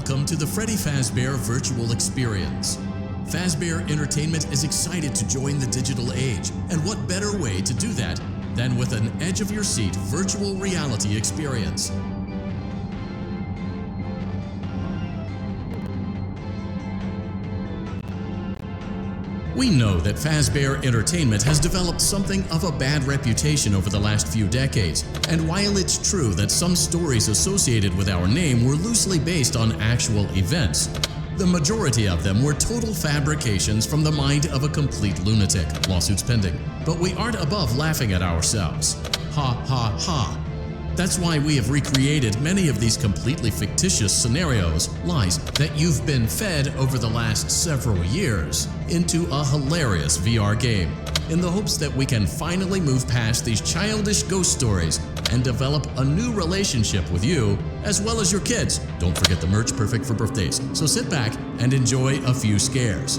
welcome to the Freddy Fazbear Virtual Experience. Fazbear Entertainment is excited to join the digital age, and what better way to do that than with an edge-of-your-seat virtual reality experience. We know that Fazbear Entertainment has developed something of a bad reputation over the last few decades, and while it's true that some stories associated with our name were loosely based on actual events, the majority of them were total fabrications from the mind of a complete lunatic, lawsuits pending. But we aren't above laughing at ourselves. Ha ha ha. That's why we have recreated many of these completely fictitious scenarios, lies that you've been fed over the last several years, into a hilarious VR game, in the hopes that we can finally move past these childish ghost stories and develop a new relationship with you, as well as your kids. Don't forget the merch, perfect for birthdays. So sit back and enjoy a few scares.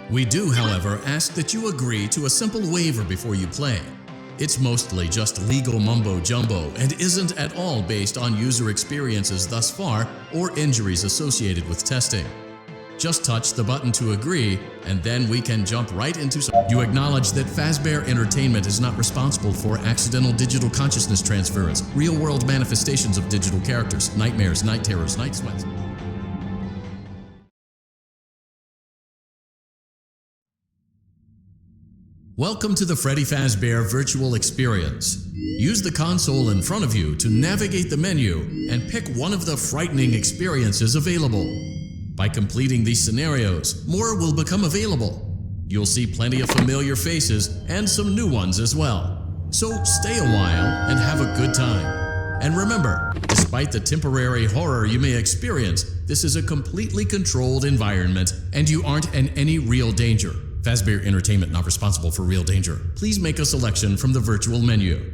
We do, however, ask that you agree to a simple waiver before you play. It's mostly just legal mumbo-jumbo and isn't at all based on user experiences thus far or injuries associated with testing. Just touch the button to agree, and then we can jump right into some. You acknowledge that Fazbear Entertainment is not responsible for accidental digital consciousness transference, real-world manifestations of digital characters, nightmares, night terrors, night sweats. Welcome to the Freddy Fazbear Virtual Experience. Use the console in front of you to navigate the menu and pick one of the frightening experiences available. By completing these scenarios, more will become available. You'll see plenty of familiar faces and some new ones as well. So stay a while and have a good time. And remember, despite the temporary horror you may experience, this is a completely controlled environment and you aren't in any real danger. Fazbear Entertainment not responsible for real danger. Please make a selection from the virtual menu.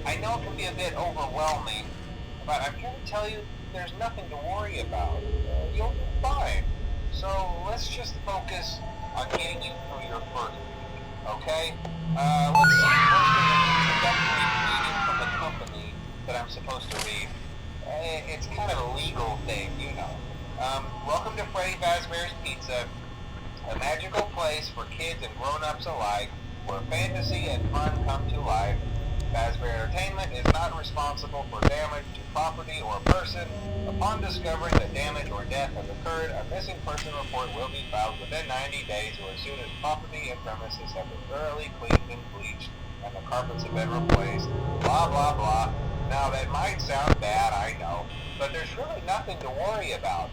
I know it can be a bit overwhelming, but I'm here to tell you there's nothing to worry about. You'll be fine. So let's just focus on getting you through your first week, okay? Let's see. First, there's an introductory greeting from the company that I'm supposed to read. It's kind of a legal thing, you know. Welcome to Freddy Fazbear's Pizza, a magical place for kids and grown-ups alike, where fantasy and fun come to life. Fazbear Entertainment is not responsible for damage to property or person. Upon discovering that damage or death has occurred, a missing person report will be filed within 90 days or as soon as property and premises have been thoroughly cleaned and bleached and the carpets have been replaced. Blah, blah, blah. Now, that might sound bad, I know, but there's really nothing to worry about.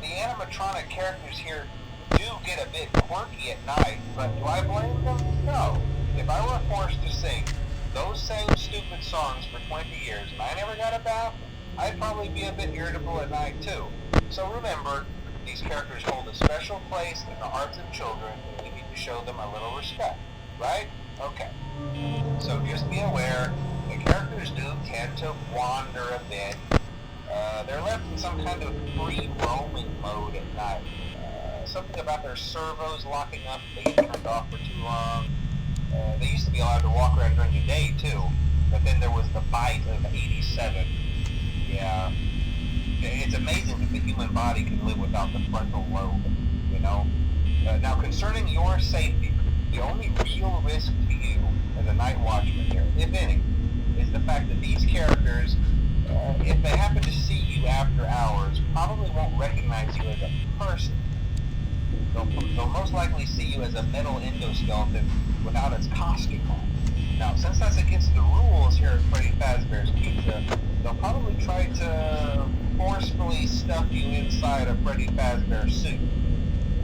The animatronic characters here do get a bit quirky at night, but do I blame them? No. If I were forced to sing those same stupid songs for 20 years and I never got a bath, I'd probably be a bit irritable at night too. So remember, these characters hold a special place in the hearts of children and we need to show them a little respect, right? Okay. So just be aware, the characters do tend to wander a bit. They're left in some kind of free roaming mode at night. Something about their servos locking up, they get turned off for too long. They used to be allowed to walk around during the day too, but then there was the bite of 87. Yeah, it's amazing that the human body can live without the frontal lobe, you know? Now concerning your safety, the only real risk to you as a night watchman here, if any, is the fact that these characters, if they happen to see you after hours, probably most likely see you as a metal endoskeleton without its costume on. Now, since that's against the rules here at Freddy Fazbear's Pizza, they'll probably try to forcefully stuff you inside a Freddy Fazbear suit.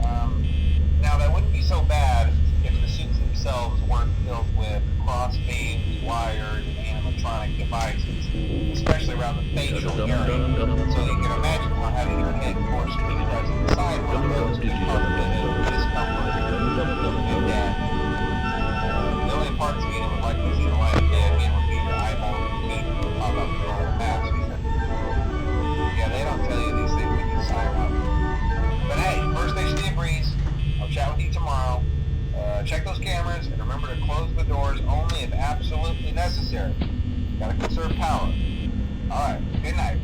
Now, that wouldn't be so bad if the suits themselves weren't filled with cross beams, wires, and animatronic devices, especially around the facial area. So you can imagine how having your head forcefully pressed inside one of those could cause a bit of discomfort and death. The only parts of you that would like to see the light of day again would be your eyeballs and teeth that would pop out the door of the mask. Yeah, they don't tell you these things when you sign up. But hey, first station debriefs. I'll chat with you tomorrow. Check those cameras and remember to close the doors only if absolutely necessary. Gotta conserve power. Alright, good night.